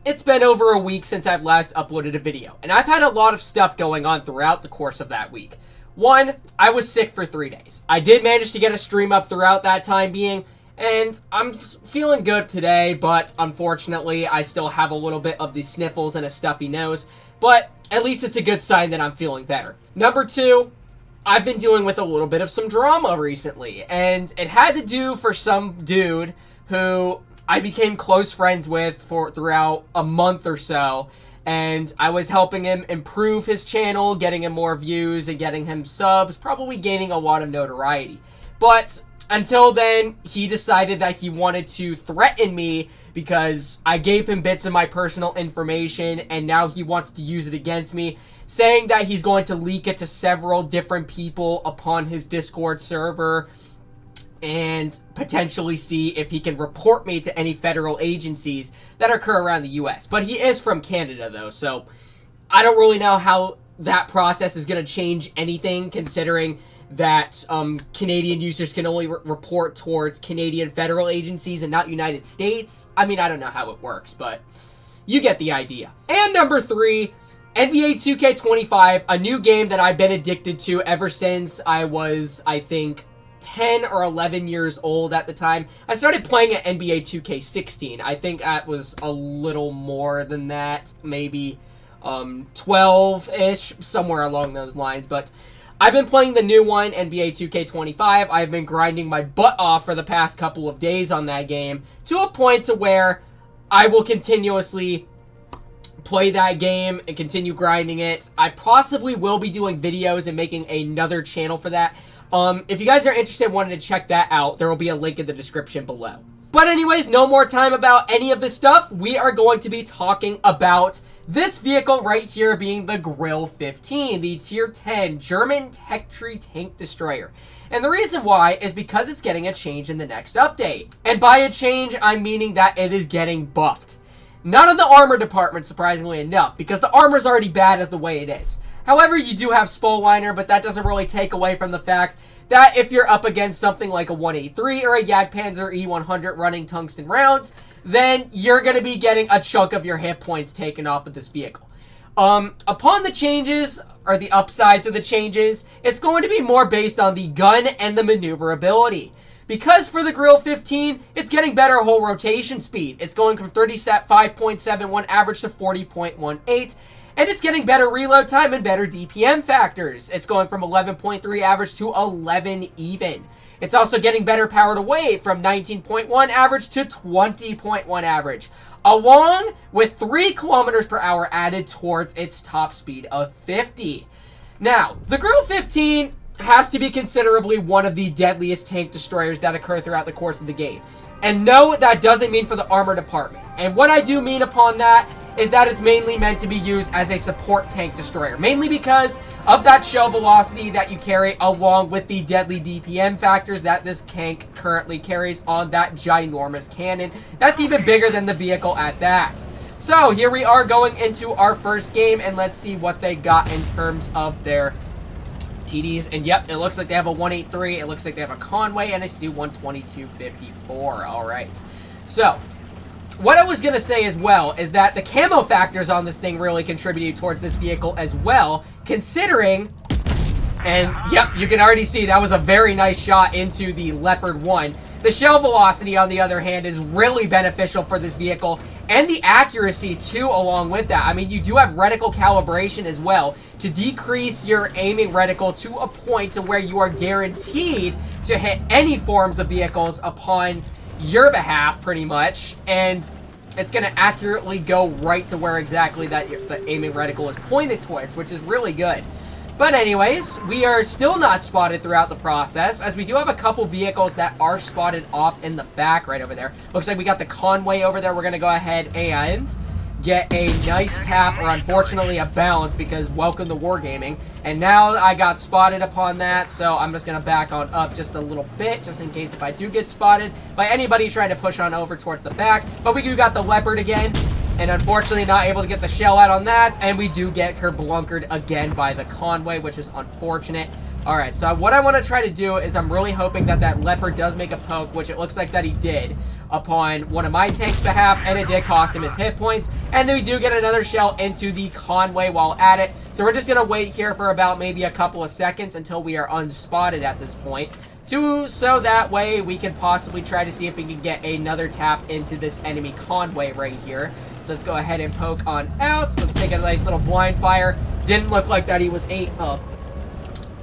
it's been over a week since I've last uploaded a video, and I've had a lot of stuff going on throughout the course of that week. One, I was sick for 3 days. I did manage to get a stream up throughout that time being, and I'm feeling good today, but unfortunately, I still have a little bit of the sniffles and a stuffy nose, but at least it's a good sign that I'm feeling better. Number 2, I've been dealing with a little bit of some drama recently, and it had to do for some dude who I became close friends with for throughout a month or so, and I was helping him improve his channel, getting him more views and getting him subs, probably gaining a lot of notoriety. But until then, he decided that he wanted to threaten me because I gave him bits of my personal information, and now he wants to use it against me, saying that he's going to leak it to several different people upon his Discord server and potentially see if he can report me to any federal agencies that occur around the US. But he is from Canada, though, so I don't really know how that process is going to change anything, considering that Canadian users can only report towards Canadian federal agencies and not United States. I mean, I don't know how it works, but you get the idea. And number 3, NBA 2K25, a new game that I've been addicted to ever since I was, I think, 10 or 11 years old at the time. I started playing at NBA 2K16. I think that was a little more than that, maybe 12-ish, somewhere along those lines. But I've been playing the new one, NBA 2K25. I've been grinding my butt off for the past couple of days on that game to a point to where I will continuously play that game and continue grinding it. I possibly will be doing videos and making another channel for that. If you guys are interested and wanted to check that out, there will be a link in the description below. But anyways, no more time about any of this stuff. We are going to be talking about this vehicle right here being the Grille 15, the Tier 10 German tech tree tank destroyer. And the reason why is because it's getting a change in the next update. And by a change, I'm meaning that it is getting buffed. Not in the armor department, surprisingly enough, because the armor's already bad as the way it is. However, you do have Spolliner, but that doesn't really take away from the fact that if you're up against something like a 183 or a Jagdpanzer E100 running tungsten rounds, then you're going to be getting a chunk of your hit points taken off of this vehicle. Upon the changes, or the upsides of the changes, it's going to be more based on the gun and the maneuverability. Because for the Grille 15, it's getting better whole rotation speed. It's going from 35.71 average to 40.18. And it's getting better reload time and better DPM factors. It's going from 11.3 average to 11 even. It's also getting better power to weight from 19.1 average to 20.1 average, along with 3 kilometers per hour added towards its top speed of 50. Now, the Grille 15 has to be considerably one of the deadliest tank destroyers that occur throughout the course of the game. And no, that doesn't mean for the armor department. And what I do mean upon that is that it's mainly meant to be used as a support tank destroyer. Mainly because of that shell velocity that you carry, along with the deadly DPM factors that this tank currently carries on that ginormous cannon. That's even bigger than the vehicle at that. So here we are going into our first game, and let's see what they got in terms of their TDs. And yep, it looks like they have a 183, it looks like they have a Conway, and a C12254. Alright, so what I was going to say as well is that the camo factors on this thing really contributed towards this vehicle as well, considering, and yep, you can already see that was a very nice shot into the Leopard 1. The shell velocity, on the other hand, is really beneficial for this vehicle, and the accuracy too along with that. I mean, you do have reticle calibration as well to decrease your aiming reticle to a point to where you are guaranteed to hit any forms of vehicles upon your behalf, pretty much, and it's going to accurately go right to where exactly that the aiming reticle is pointed towards, which is really good. But anyways, we are still not spotted throughout the process, as we do have a couple vehicles that are spotted off in the back right over there. Looks like we got the Conway over there. We're going to go ahead and get a nice tap, or unfortunately a bounce, because welcome to wargaming. And now I got spotted upon that, so I'm just going to back on up just a little bit, just in case if I do get spotted by anybody trying to push on over towards the back. But we do got the Leopard again, and unfortunately not able to get the shell out on that, and we do get her blunkered again by the Conway, which is unfortunate. Alright, so what I want to try to do is I'm really hoping that that leopard does make a poke, which it looks like that he did upon one of my tank's behalf, and it did cost him his hit points. And then we do get another shell into the Conway while at it. So we're just going to wait here for about maybe a couple of seconds until we are unspotted at this point. So that way we can possibly try to see if we can get another tap into this enemy Conway right here. So let's go ahead and poke on out. So let's take a nice little blind fire. Didn't look like that he was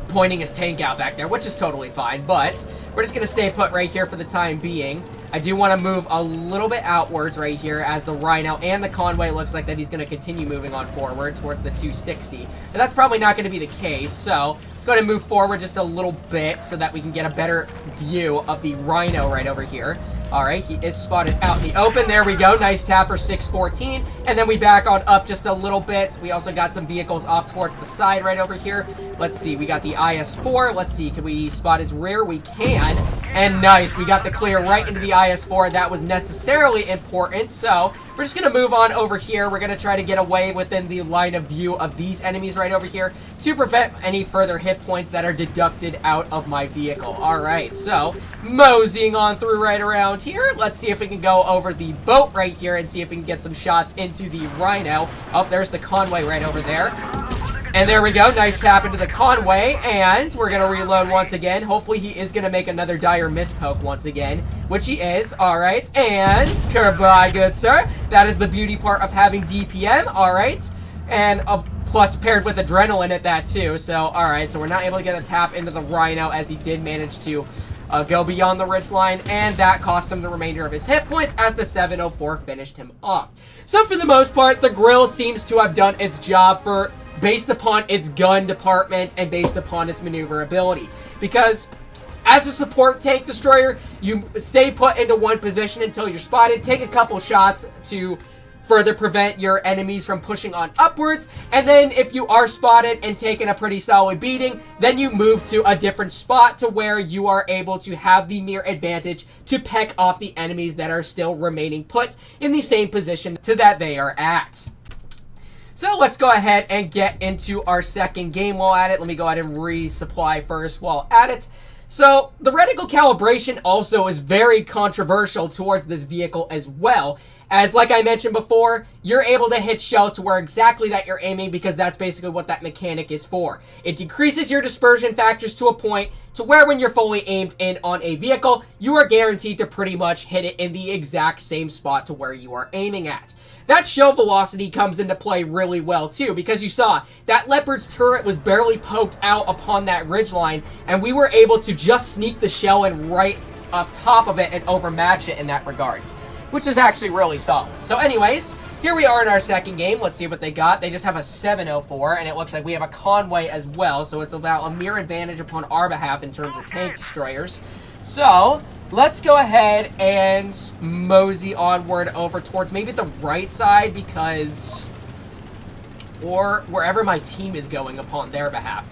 pointing his tank out back there, which is totally fine, but we're just going to stay put right here for the time being. I do want to move a little bit outwards right here as the Rhino and the Conway looks like that he's going to continue moving on forward towards the 260. But that's probably not going to be the case, so let's go ahead and move forward just a little bit so that we can get a better view of the Rhino right over here. Alright, he is spotted out in the open. There we go. Nice tap for 614. And then we back on up just a little bit. We also got some vehicles off towards the side right over here. Let's see. We got the IS-4. Let's see. Can we spot his rear? We can. And nice. We got the clear right into the IS-4. That was necessarily important. So we're just going to move on over here. We're going to try to get away within the line of view of these enemies right over here to prevent any further hit points that are deducted out of my vehicle. Alright, so moseying on through right around here. Let's see if we can go over the boat right here and see if we can get some shots into the Rhino. Oh, there's the Conway right over there. And there we go. Nice tap into the Conway. And we're going to reload once again. Hopefully he is going to make another dire miss poke once again, which he is. All right. And goodbye, good sir. That is the beauty part of having DPM. All right. And plus paired with adrenaline at that too. So, all right. So we're not able to get a tap into the Rhino as he did manage to go beyond the ridgeline, and that cost him the remainder of his hit points as the 704 finished him off. So for the most part, the Grille seems to have done its job based upon its gun department and based upon its maneuverability. Because as a support tank destroyer, you stay put into one position until you're spotted, take a couple shots to further prevent your enemies from pushing on upwards, and then if you are spotted and taking a pretty solid beating, then you move to a different spot to where you are able to have the mere advantage to peck off the enemies that are still remaining put in the same position to that they are at. So let's go ahead and get into our second game while at it. Let me go ahead and resupply first while at it. So the reticle calibration also is very controversial towards this vehicle as well. As like I mentioned before, you're able to hit shells to where exactly that you're aiming because that's basically what that mechanic is for. It decreases your dispersion factors to a point to where when you're fully aimed in on a vehicle, you are guaranteed to pretty much hit it in the exact same spot to where you are aiming at. That shell velocity comes into play really well too, because you saw that Leopard's turret was barely poked out upon that ridgeline, and we were able to just sneak the shell in right up top of it and overmatch it in that regards, which is actually really solid. So anyways, here we are in our second game. Let's see what they got. They just have a 704, and it looks like we have a Conway as well, so it's about a mere advantage upon our behalf in terms of tank destroyers. So let's go ahead and mosey onward over towards maybe the right side or wherever my team is going upon their behalf.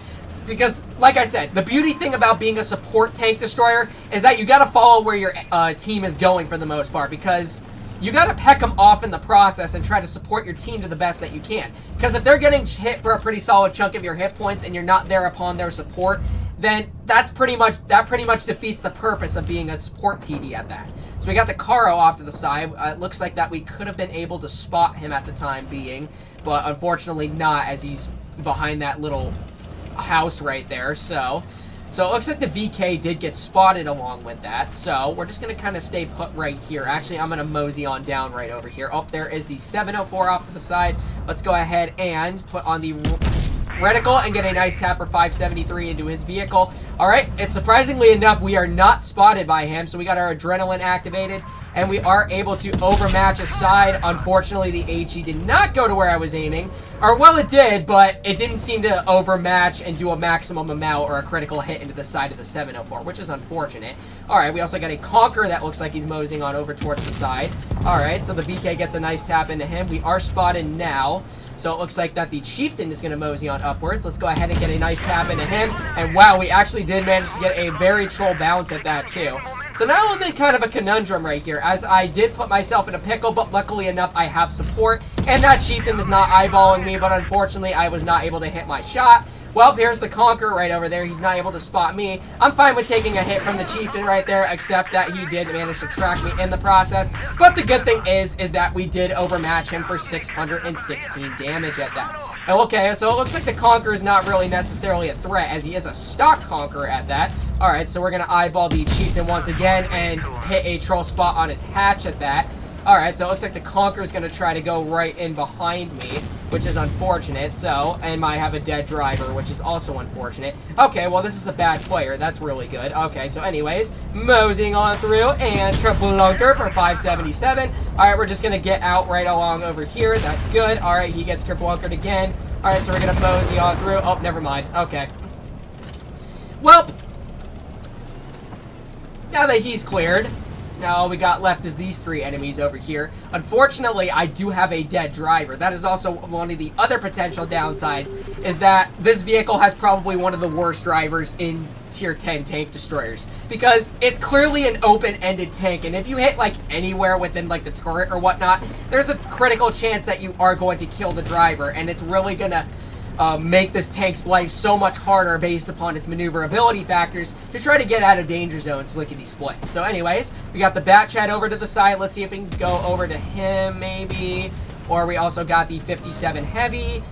Because, like I said, the beauty thing about being a support tank destroyer is that you got to follow where your team is going for the most part, because you got to peck them off in the process and try to support your team to the best that you can. Because if they're getting hit for a pretty solid chunk of your hit points and you're not there upon their support, then that pretty much defeats the purpose of being a support TD at that. So we got the Caro off to the side. It looks like that we could have been able to spot him at the time being, but unfortunately not, as he's behind that little house right there. So it looks like the VK did get spotted along with that. So we're just going to kind of stay put right here. Actually, I'm going to mosey on down right over here. Oh, there is the 704 off to the side. Let's go ahead and put on the reticle and get a nice tap for 573 into his vehicle. Alright, it's surprisingly enough, we are not spotted by him, so we got our adrenaline activated, and we are able to overmatch his side. Unfortunately, the HE did not go to where I was aiming. Or, well, it did, but it didn't seem to overmatch and do a maximum amount or a critical hit into the side of the 704, which is unfortunate. Alright, we also got a Conqueror that looks like he's moseying on over towards the side. Alright, so the VK gets a nice tap into him. We are spotted now. So it looks like that the Chieftain is going to mosey on upwards. Let's go ahead and get a nice tap into him. And wow, we actually did manage to get a very troll bounce at that too. So now I'm in kind of a conundrum right here, as I did put myself in a pickle, but luckily enough I have support. And that Chieftain was not eyeballing me, but unfortunately I was not able to hit my shot. Well, here's the Conqueror right over there. He's not able to spot me. I'm fine with taking a hit from the Chieftain right there, except that he did manage to track me in the process. But the good thing is that we did overmatch him for 616 damage at that. Okay, so it looks like the Conqueror is not really necessarily a threat, as he is a stock Conqueror at that. Alright, so we're going to eyeball the Chieftain once again and hit a troll spot on his hatch at that. Alright, so it looks like the Conqueror is going to try to go right in behind me, which is unfortunate, so, and might have a dead driver, which is also unfortunate. Okay, well, this is a bad player. That's really good. Okay, so anyways, moseying on through, and Kerblunker for 577. Alright, we're just going to get out right along over here. That's good. Alright, he gets Kerblunkered again. Alright, so we're going to mosey on through. Oh, never mind. Okay. Well, now that he's cleared, now all we got left is these 3 enemies over here. Unfortunately, I do have a dead driver. That is also one of the other potential downsides, is that this vehicle has probably one of the worst drivers in tier 10 tank destroyers, because it's clearly an open-ended tank, and if you hit like anywhere within like the turret or whatnot, there's a critical chance that you are going to kill the driver, and it's really gonna make this tank's life so much harder based upon its maneuverability factors to try to get out of danger zones lickety-split. So anyways, we got the Bat Chat over to the side. Let's see if we can go over to him maybe. Or we also got the 57 Heavy.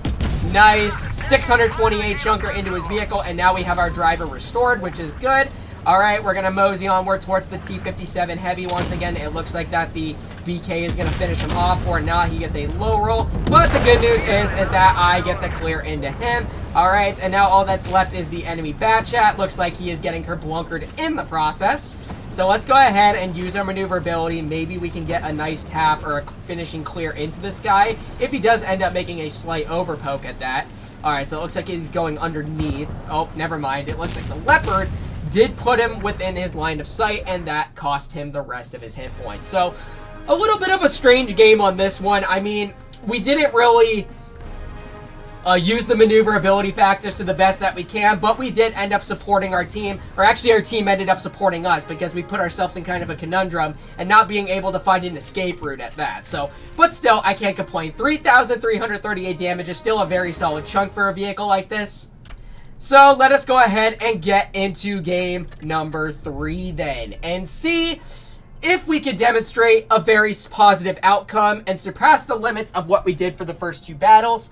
Nice. 628 chunker into his vehicle, and now we have our driver restored, which is good. Alright, we're going to mosey onward towards the T57 Heavy once again. It looks like that the VK is going to finish him off, or not. He gets a low roll. But the good news is that I get the clear into him. Alright, and now all that's left is the enemy Bat Chat. Looks like he is getting Kerblunkered in the process. So let's go ahead and use our maneuverability. Maybe we can get a nice tap or a finishing clear into this guy, if he does end up making a slight overpoke at that. Alright, so it looks like he's going underneath. Oh, never mind. It looks like the Leopard did put him within his line of sight, and that cost him the rest of his hit points. So, a little bit of a strange game on this one. I mean, we didn't really use the maneuverability factors to the best that we can, but we did end up supporting our team, or actually our team ended up supporting us, because we put ourselves in kind of a conundrum and not being able to find an escape route at that. So, but still, I can't complain. 3,338 damage is still a very solid chunk for a vehicle like this. So let us go ahead and get into game number 3 then, and see if we can demonstrate a very positive outcome and surpass the limits of what we did for the first 2 battles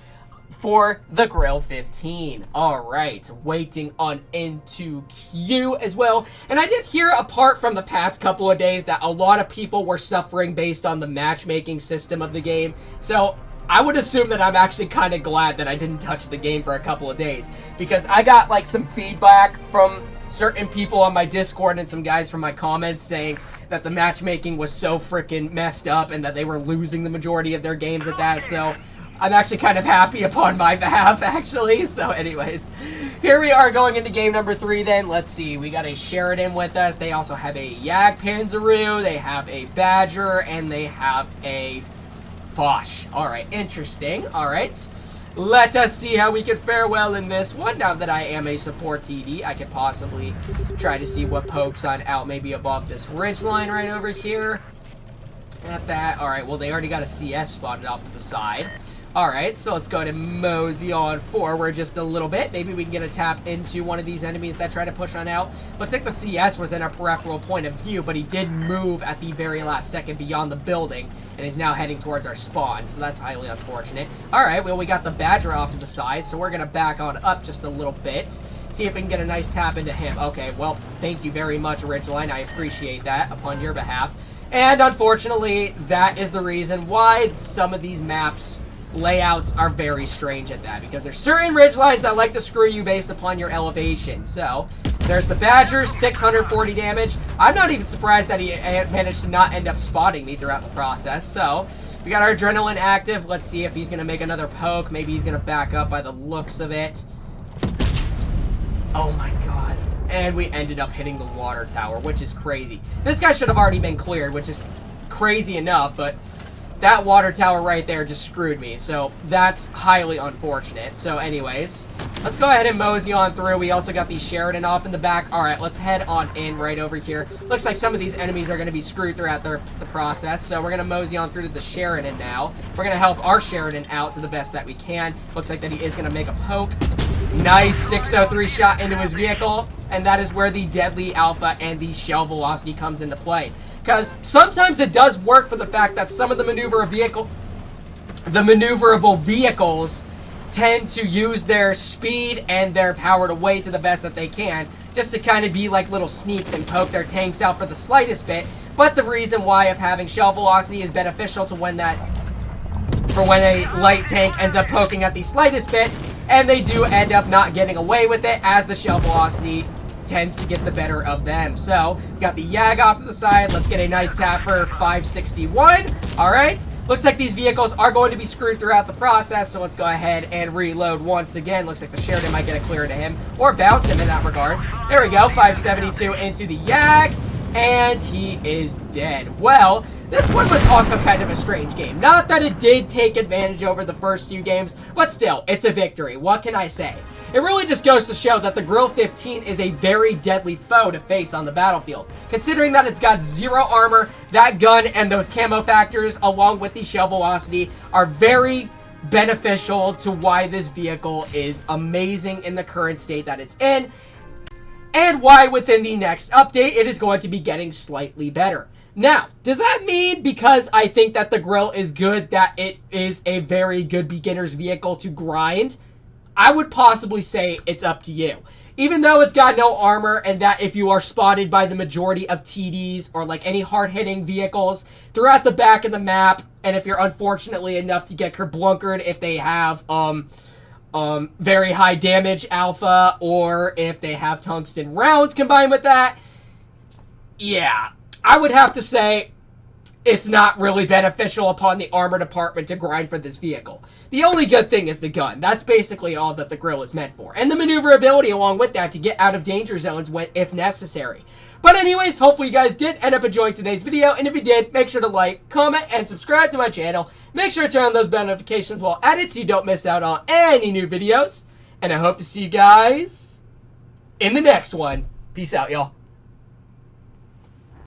for the Grille 15. Alright, waiting on into queue as well. And I did hear, apart from the past couple of days, that a lot of people were suffering based on the matchmaking system of the game. So I would assume that I'm actually kind of glad that I didn't touch the game for a couple of days, because I got like some feedback from certain people on my Discord and some guys from my comments saying that the matchmaking was so freaking messed up and that they were losing the majority of their games at that. So I'm actually kind of happy upon my behalf, actually. So anyways, here we are going into game number 3 then. Let's see, we got a Sheridan with us. They also have a Jagdpanzeroo, they have a Badger, and they have a Foch. Alright, interesting. Alright, let us see how we can fare well in this one. Now that I am a support TD, I could possibly try to see what pokes on out maybe above this ridge line right over here. At that. Alright, well, they already got a CS spotted off to the side. Alright, so let's go ahead and mosey on forward just a little bit. Maybe we can get a tap into one of these enemies that try to push on out. Looks like the CS was in a peripheral point of view, but he did move at the very last second beyond the building and is now heading towards our spawn, so that's highly unfortunate. Alright, well, we got the Badger off to the side, so we're going to back on up just a little bit. See if we can get a nice tap into him. Okay, well, thank you very much, Ridgeline. I appreciate that upon your behalf. And unfortunately, that is the reason why some of these maps layouts are very strange at that, because there's certain ridge lines that like to screw you based upon your elevation. So there's the Badger, 640 damage. I'm not even surprised that he managed to not end up spotting me throughout the process. So we got our Adrenaline active. Let's see if he's going to make another poke. Maybe he's going to back up by the looks of it. Oh my god. And we ended up hitting the water tower, which is crazy. This guy should have already been cleared, which is crazy enough, but that water tower right there just screwed me, so that's highly unfortunate. So anyways, let's go ahead and mosey on through. We also got the Sheridan off in the back. Alright, let's head on in right over here. Looks like some of these enemies are going to be screwed throughout the process, so we're going to mosey on through to the Sheridan now. We're going to help our Sheridan out to the best that we can. Looks like that he is going to make a poke. Nice 603 shot into his vehicle, and that is where the deadly alpha and the shell velocity comes into play. Because sometimes it does work for the fact that some of the maneuverable vehicles tend to use their speed and their power to weight to the best that they can, just to kind of be like little sneaks and poke their tanks out for the slightest bit. But the reason why of having shell velocity is beneficial to when a light tank ends up poking at the slightest bit, and they do end up not getting away with it as the shell velocity tends to get the better of them. So, we got the Yag off to the side. Let's get a nice tap for 561. All right. Looks like these vehicles are going to be screwed throughout the process, so let's go ahead and reload once again. Looks like the Sheridan might get a clear to him, or bounce him in that regards. There we go, 572 into the Yag, and he is dead. Well, this one was also kind of a strange game. Not that it did take advantage over the first few games, but still, it's a victory. What can I say? It really just goes to show that the Grille 15 is a very deadly foe to face on the battlefield. Considering that it's got 0 armor, that gun and those camo factors along with the shell velocity are very beneficial to why this vehicle is amazing in the current state that it's in, and why within the next update it is going to be getting slightly better. Now, does that mean because I think that the Grille is good that it is a very good beginner's vehicle to grind? I would possibly say it's up to you. Even though it's got no armor, and that if you are spotted by the majority of TDs or like any hard-hitting vehicles throughout the back of the map, and if you're unfortunately enough to get kerblunkered if they have very high damage alpha, or if they have tungsten rounds combined with that, yeah, I would have to say it's not really beneficial upon the armor department to grind for this vehicle. The only good thing is the gun. That's basically all that the Grille is meant for. And the maneuverability along with that to get out of danger zones when, if necessary. But anyways, hopefully you guys did end up enjoying today's video. And if you did, make sure to like, comment, and subscribe to my channel. Make sure to turn on those bell notifications while at it so you don't miss out on any new videos. And I hope to see you guys in the next one. Peace out, y'all.